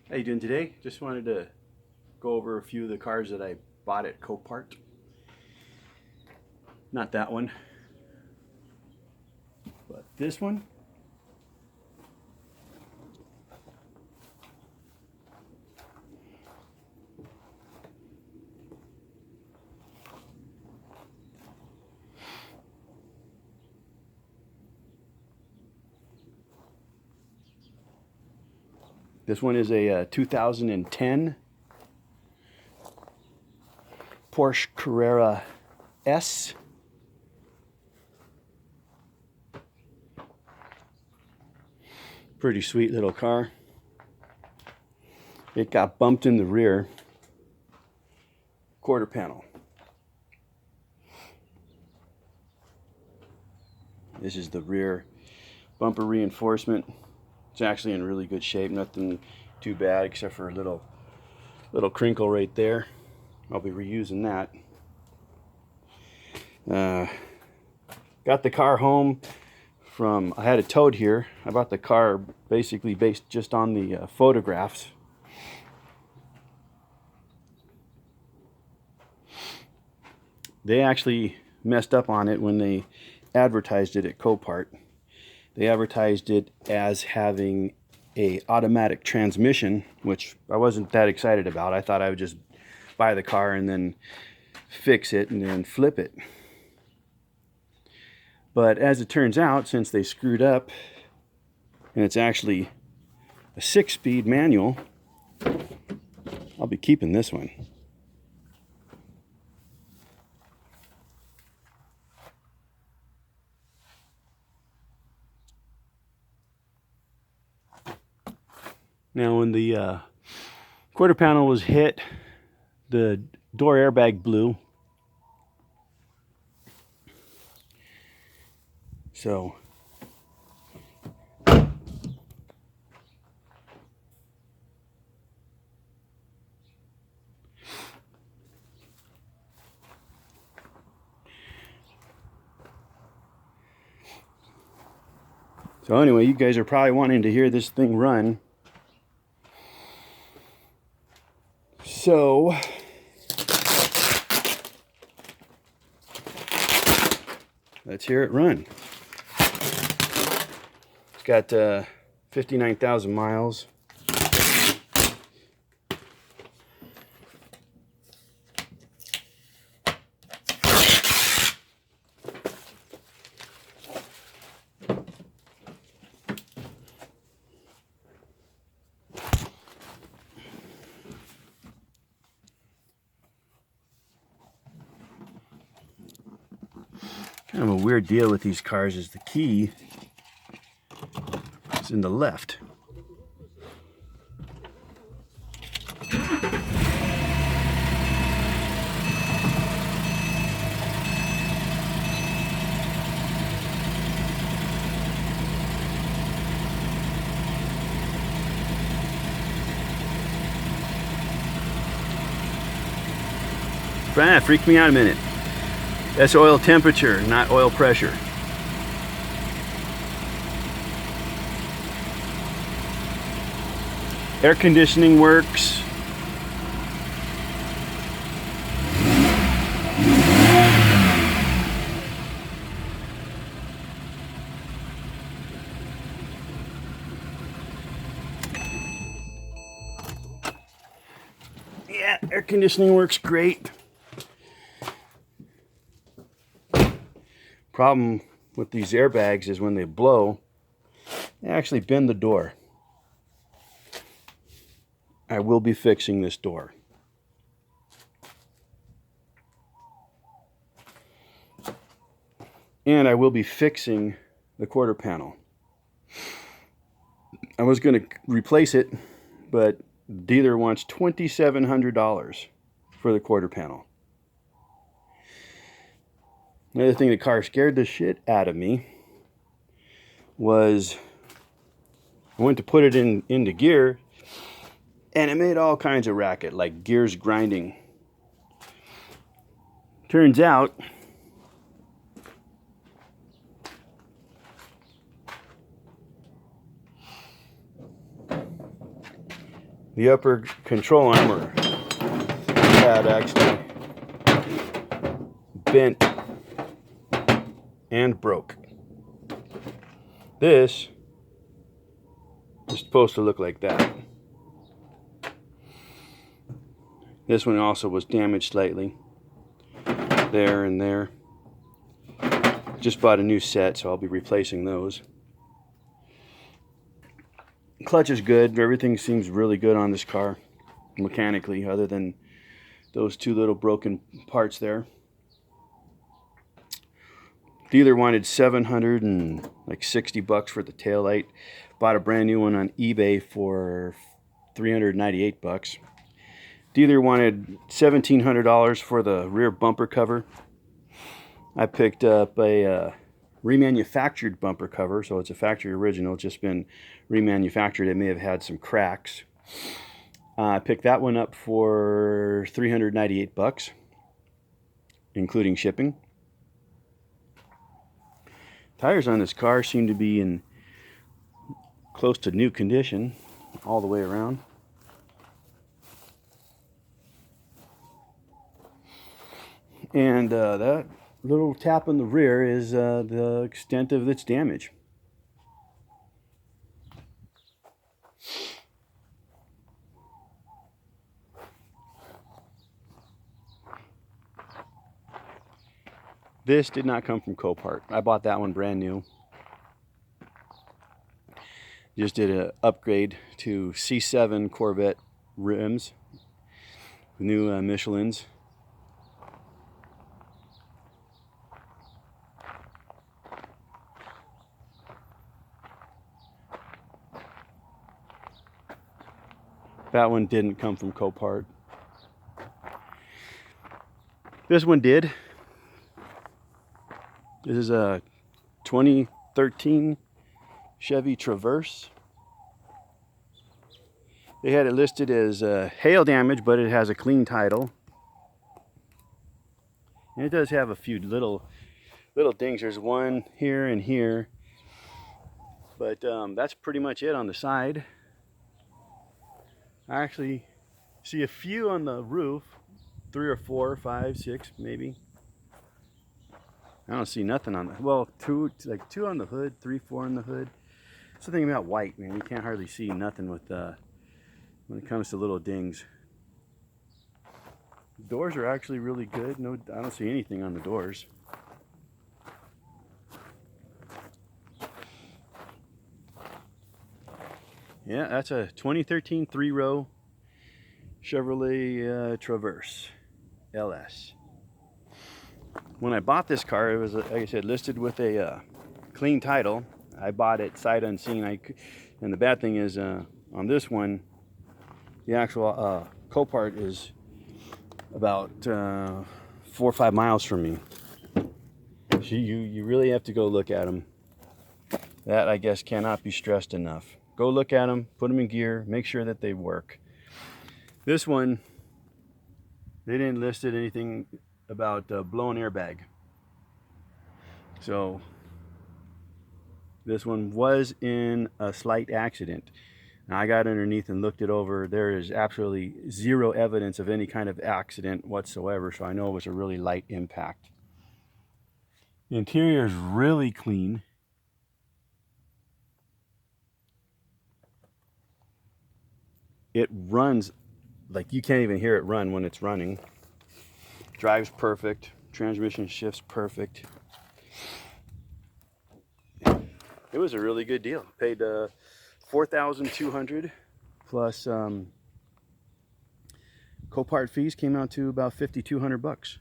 How you doing today? Just wanted to go over a few of the cars that I bought at Copart. Not that one, but this one. This one is a 2010 Porsche Carrera S. Pretty sweet little car. It got bumped in the rear quarter panel. This is the rear bumper reinforcement. It's actually in really good shape, nothing too bad except for a little crinkle right there. I'll be reusing that. Got the car home from, I had it towed here. I bought the car basically based just on the photographs. They actually messed up on it when they advertised it at Copart. They advertised it as having a automatic transmission, which I wasn't that excited about. I thought I would just buy the car and then fix it and then flip it. But as it turns out, since they screwed up and it's actually a 6-speed manual, I'll be keeping this one. Now when the quarter panel was hit, the door airbag blew. So anyway, you guys are probably wanting to hear this thing run. So let's hear it run. It's got 59,000 miles. Kind of a weird deal with these cars is the key is in the left. That freaked me out a minute. That's oil temperature, not oil pressure. Air conditioning works. Yeah, air conditioning works great. Problem with these airbags is when they blow, they actually bend the door. I will be fixing this door. And I will be fixing the quarter panel. I was going to replace it, but the dealer wants $2,700 for the quarter panel. Another thing the car scared the shit out of me was I went to put it into gear and it made all kinds of racket, like gears grinding. Turns out The upper control armor had actually bent and broke. This is supposed to look like that. This one also was damaged slightly. There and there. Just bought a new set, so I'll be replacing those. Clutch is good. Everything seems really good on this car mechanically, other than those two little broken parts there. Dealer wanted $760 for the taillight. Bought a brand new one on eBay for $398. Dealer wanted $1,700 for the rear bumper cover. I picked up a remanufactured bumper cover, so it's a factory original, it's just been remanufactured. It may have had some cracks. I picked that one up for $398, including shipping. Tires on this car seem to be in close to new condition all the way around. And that little tap in the rear is the extent of its damage. This did not come from Copart. I bought that one brand new. Just did an upgrade to C7 Corvette rims, new Michelins. That one didn't come from Copart. This one did. This is a 2013 Chevy Traverse. They had it listed as hail damage, but it has a clean title. And it does have a few little dings. There's one here and here, but that's pretty much it on the side. I actually see a few on the roof, 3 or 4, 5, 6 maybe. I don't see nothing on the, well, two on the hood, 3, 4 on the hood. Something about white, man. You can't hardly see nothing with when it comes to little dings. Doors are actually really good. No, I don't see anything on the doors. Yeah, that's a 2013 3-row Chevrolet Traverse LS. When I bought this car, it was, like I said, listed with a clean title. I bought it sight unseen. And the bad thing is, on this one, the actual Copart is about 4 or 5 miles from me. So you really have to go look at them. That, I guess, cannot be stressed enough. Go look at them, put them in gear, make sure that they work. This one, they didn't list anything about blown airbag. So this one was in a slight accident. Now, I got underneath and looked it over. There is absolutely zero evidence of any kind of accident whatsoever, so I know it was a really light impact. The interior is really clean. It runs like you can't even hear it run when it's running. Drives perfect. Transmission shifts perfect. It was a really good deal. Paid $4,200 plus Copart fees, came out to about $5,200.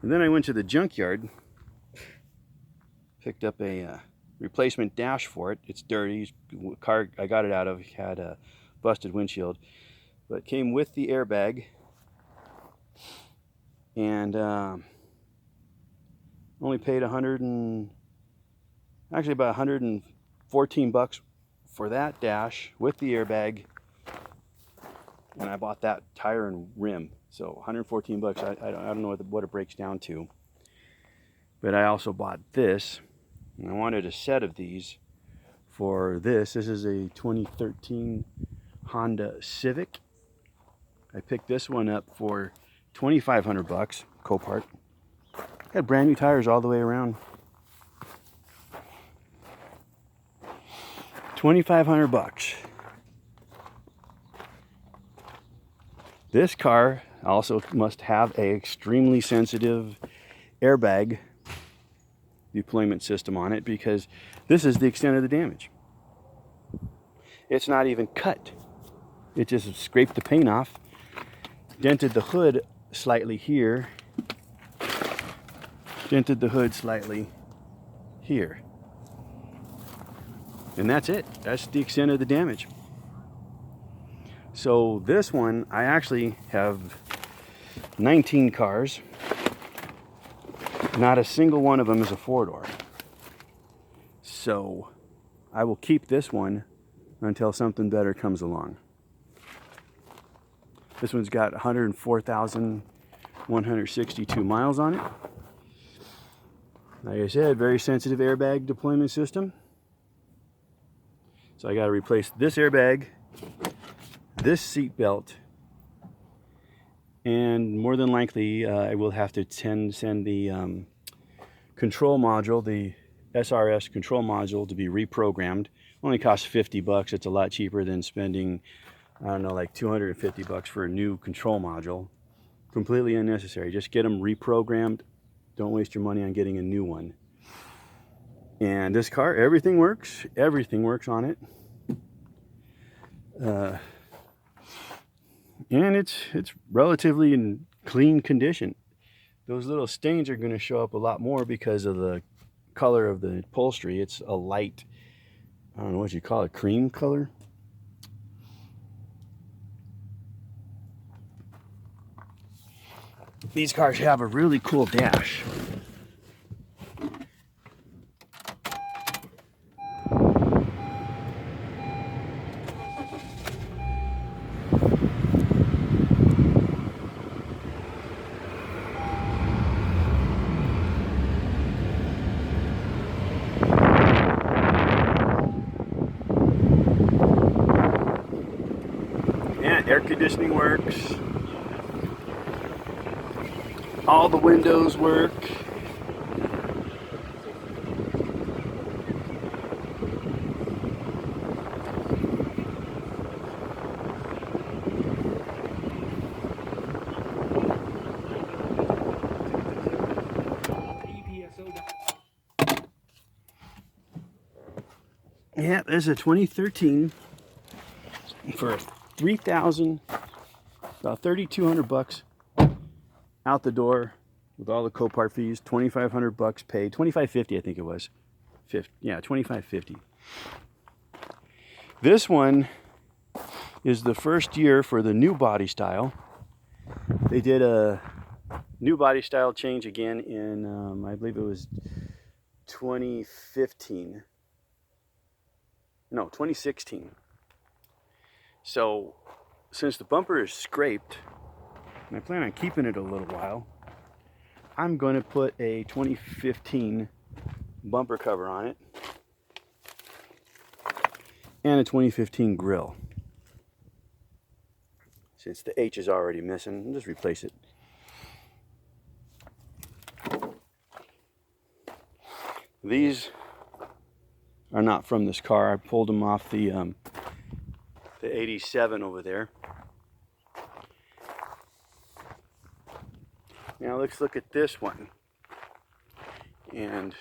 And then I went to the junkyard, picked up a replacement dash for it. It's dirty. Car I got it out of had a busted windshield, but it came with the airbag, and only paid about $114 for that dash with the airbag, and I bought that tire and rim, so $114. I don't know what it breaks down to, but I also bought this, and I wanted a set of these for this. This is a 2013 Honda Civic. I picked this one up for 2,500 bucks, Copart. Got brand new tires all the way around. 2,500 bucks. This car also must have a extremely sensitive airbag deployment system on it, because this is the extent of the damage. It's not even cut. It just scraped the paint off, dented the hood slightly here, dented the hood slightly here. And that's it. That's the extent of the damage. So this one, I actually have 19 cars. Not a single one of them is a four-door. So I will keep this one until something better comes along. This one's got 104,162 miles on it. Like I said, very sensitive airbag deployment system. So I got to replace this airbag, this seat belt, and more than likely I will have to send the control module, the SRS control module, to be reprogrammed. Only costs 50 bucks. It's a lot cheaper than spending, I don't know, like 250 bucks for a new control module. Completely unnecessary. Just get them reprogrammed. Don't waste your money on getting a new one. And this car, everything works. Everything works on it. And it's relatively in clean condition. Those little stains are going to show up a lot more because of the color of the upholstery. It's a light, I don't know what you call it, cream color. These cars have a really cool dash. Yeah, air conditioning works. All the windows work. Yeah, there's a 2013 for 3,000, about 3,200 bucks out the door with all the Copart fees. 2,500 bucks paid, 2,550 I think it was. 50, yeah, 2,550. This one is the first year for the new body style. They did a new body style change again in I believe it was 2015. No, 2016. So since the bumper is scraped, and I plan on keeping it a little while, I'm going to put a 2015 bumper cover on it and a 2015 grille. Since the H is already missing, I'll just replace it. These are not from this car. I pulled them off the 87 over there. Now let's look at this one. And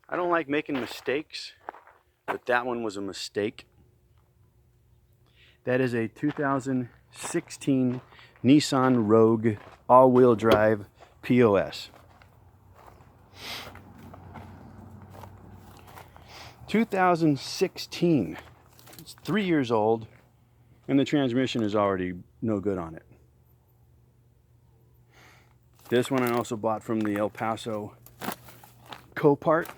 I don't like making mistakes, but that one was a mistake. That is a 2016 Nissan Rogue all-wheel drive POS. 2016. It's 3 years old, and the transmission is already no good on it. This one I also bought from the El Paso Copart.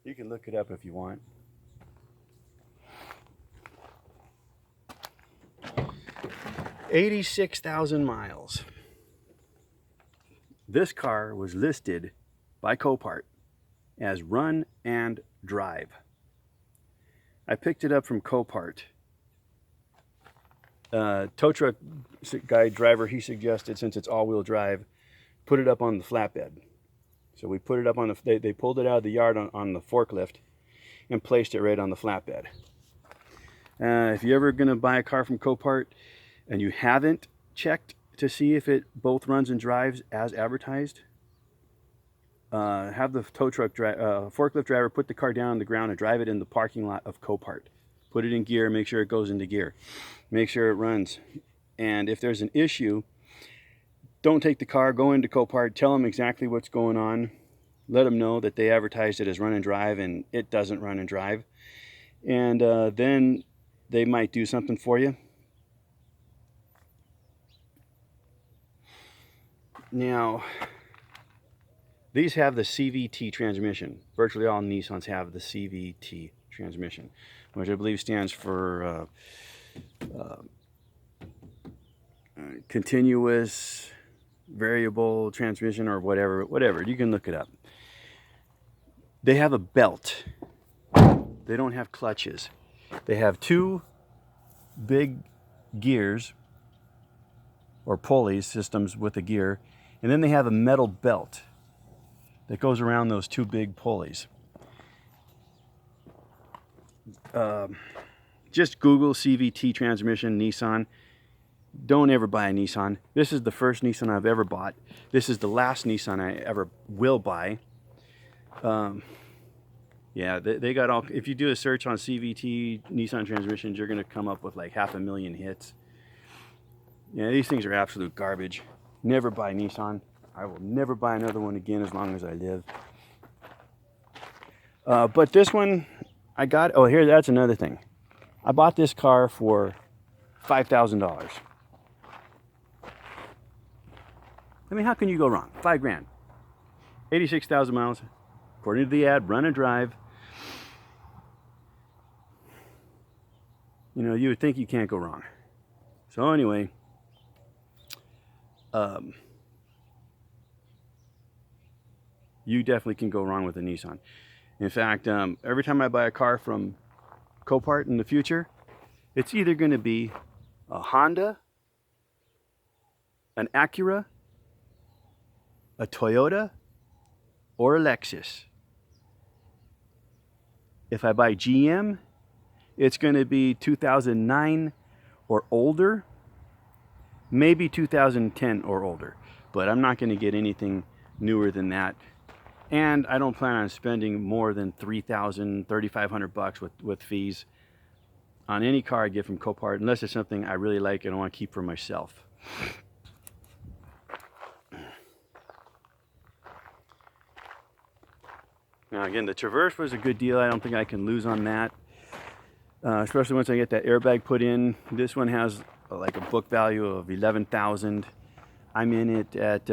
You can look it up if you want. $86,000 miles. This car was listed by Copart as run and drive. I picked it up from Copart. Tow truck guy driver, he suggested, since it's all-wheel drive, put it up on the flatbed. So we put it up on the, they pulled it out of the yard on the forklift and placed it right on the flatbed. If you're ever going to buy a car from Copart and you haven't checked to see if it both runs and drives as advertised, have the tow truck forklift driver put the car down on the ground and drive it in the parking lot of Copart. Put it in gear, make sure it goes into gear, make sure it runs. And if there's an issue, don't take the car, go into Copart, tell them exactly what's going on, let them know that they advertised it as run and drive and it doesn't run and drive, and then they might do something for you. Now, these have the CVT transmission. Virtually all Nissans have the CVT transmission, which I believe stands for continuous variable transmission, or whatever. You can look it up. They have a belt. They don't have clutches. They have two big gears or pulley systems with a gear, and then they have a metal belt that goes around those two big pulleys. Just Google CVT transmission Nissan. Don't ever buy a Nissan. This is the first Nissan I've ever bought. This is the last Nissan I ever will buy. Yeah, they got all. If you do a search on CVT Nissan transmissions, you're going to come up with like 500,000 hits. Yeah, these things are absolute garbage. Never buy Nissan. I will never buy another one again as long as I live. But this one I got. Oh, here, that's another thing. I bought this car for $5,000. I mean, how can you go wrong? $5 grand. 86,000 miles. According to the ad, run and drive. You know, you would think you can't go wrong. So anyway, you definitely can go wrong with a Nissan. In fact, every time I buy a car from Copart in the future, it's either going to be a Honda, an Acura, a Toyota, or a Lexus. If I buy GM, it's going to be 2009 or older, maybe 2010 or older, but I'm not going to get anything newer than that. And I don't plan on spending more than $3,000, $3,500 with fees on any car I get from Copart, unless it's something I really like and I want to keep for myself. Now again, the Traverse was a good deal. I don't think I can lose on that, especially once I get that airbag put in. This one has like a book value of $11,000. I'm in it at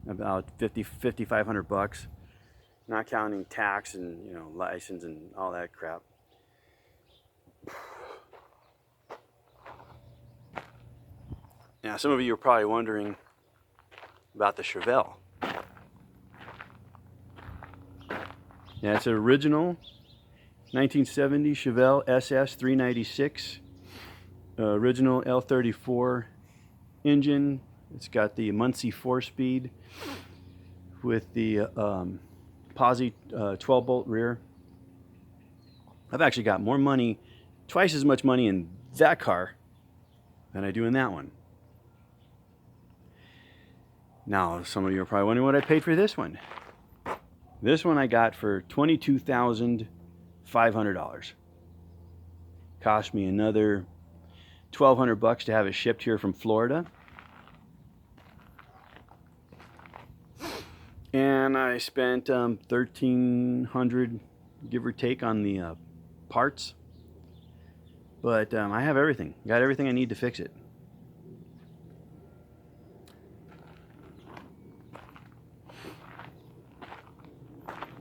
about $5,500, not counting tax and, you know, license and all that crap. Now, some of you are probably wondering about the Chevelle. Yeah, it's an original 1970 Chevelle SS 396, original L34 engine. It's got the Muncie 4-speed with the Posi 12-bolt rear. I've actually got more money, twice as much money in that car than I do in that one. Now, some of you are probably wondering what I paid for this one. This one I got for $22,500. Cost me another $1,200 to have it shipped here from Florida. And I spent $1,300, give or take, on the parts. But I have everything. Got everything I need to fix it.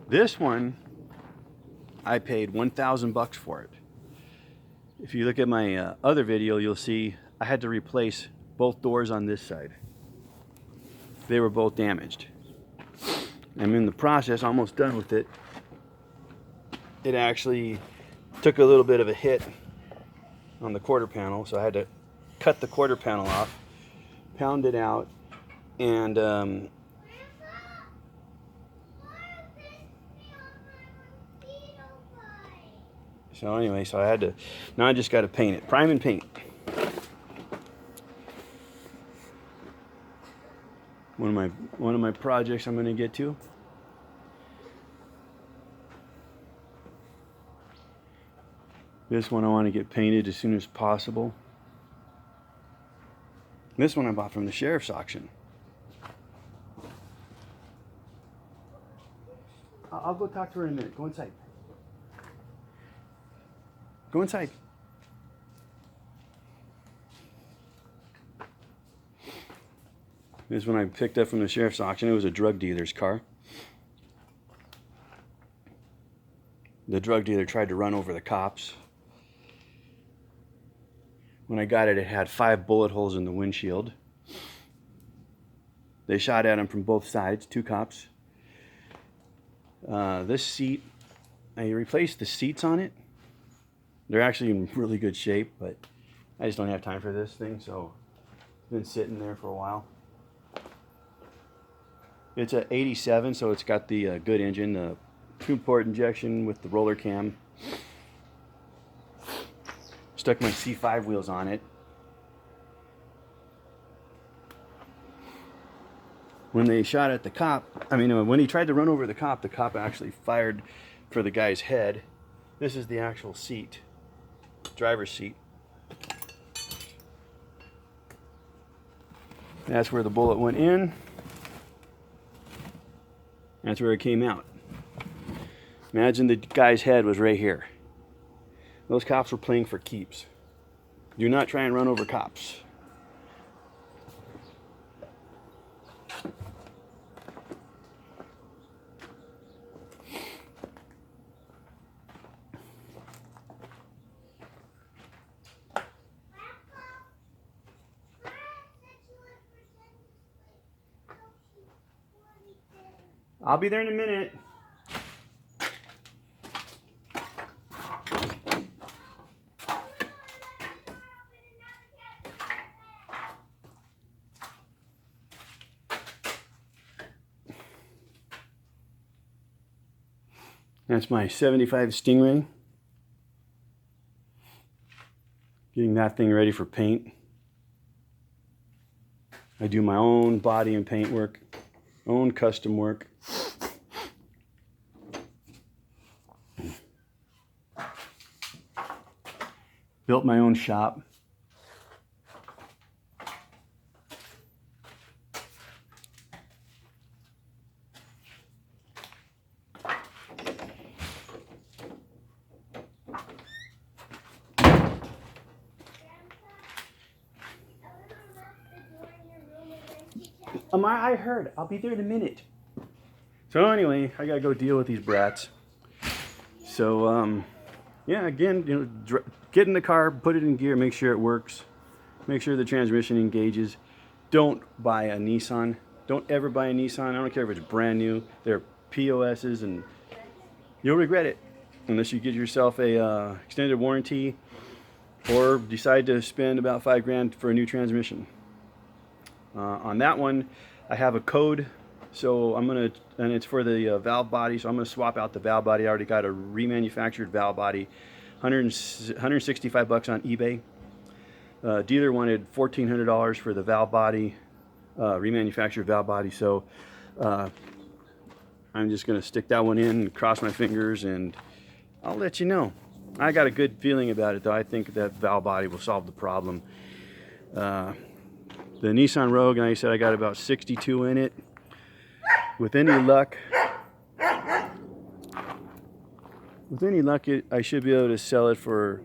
This one, I paid $1,000 for it. If you look at my other video, you'll see I had to replace both doors on this side. They were both damaged. I'm in the process, almost done with it. It actually took a little bit of a hit on the quarter panel, so I had to cut the quarter panel off, pound it out, and so anyway, so I had to, now I just got to paint it, prime and paint. One of my projects I'm going to get to. This one I want to get painted as soon as possible. This one I bought from the sheriff's auction. I'll go talk to her in a minute. Go inside. Go inside. This one I picked up from the sheriff's auction. It was a drug dealer's car. The drug dealer tried to run over the cops. When I got it, it had 5 bullet holes in the windshield. They shot at him from both sides, 2 cops. This seat, I replaced the seats on it. They're actually in really good shape, but I just don't have time for this thing, so it's been sitting there for a while. It's a 87, so it's got the good engine, the 2-port injection with the roller cam. Stuck my C5 wheels on it. When they shot at the cop, when he tried to run over the cop actually fired for the guy's head. This is the actual seat, driver's seat. That's where the bullet went in. That's where it came out. Imagine the guy's head was right here. Those cops were playing for keeps. Do not try and run over cops. I'll be there in a minute. That's my 75 Stingray. Getting that thing ready for paint. I do my own body and paint work, own custom work. Built my own shop. I heard. I'll be there in a minute. So anyway, I gotta go deal with these brats. So yeah, again, get in the car, put it in gear, make sure it works, make sure the transmission engages. Don't buy a Nissan. Don't ever buy a Nissan. I don't care if it's brand new. They're POSs, and you'll regret it unless you get yourself a extended warranty or decide to spend about $5 grand for a new transmission. On that one, I have a code, so and it's for the valve body, so I'm gonna swap out the valve body. I already got a remanufactured valve body, $165 on eBay. Dealer wanted $1,400 for the valve body, remanufactured valve body, so I'm just gonna stick that one in, cross my fingers, and I'll let you know. I got a good feeling about it, though. I think that valve body will solve the problem. The Nissan Rogue, like I said, I got about 62 in it. With any luck, I should be able to sell it for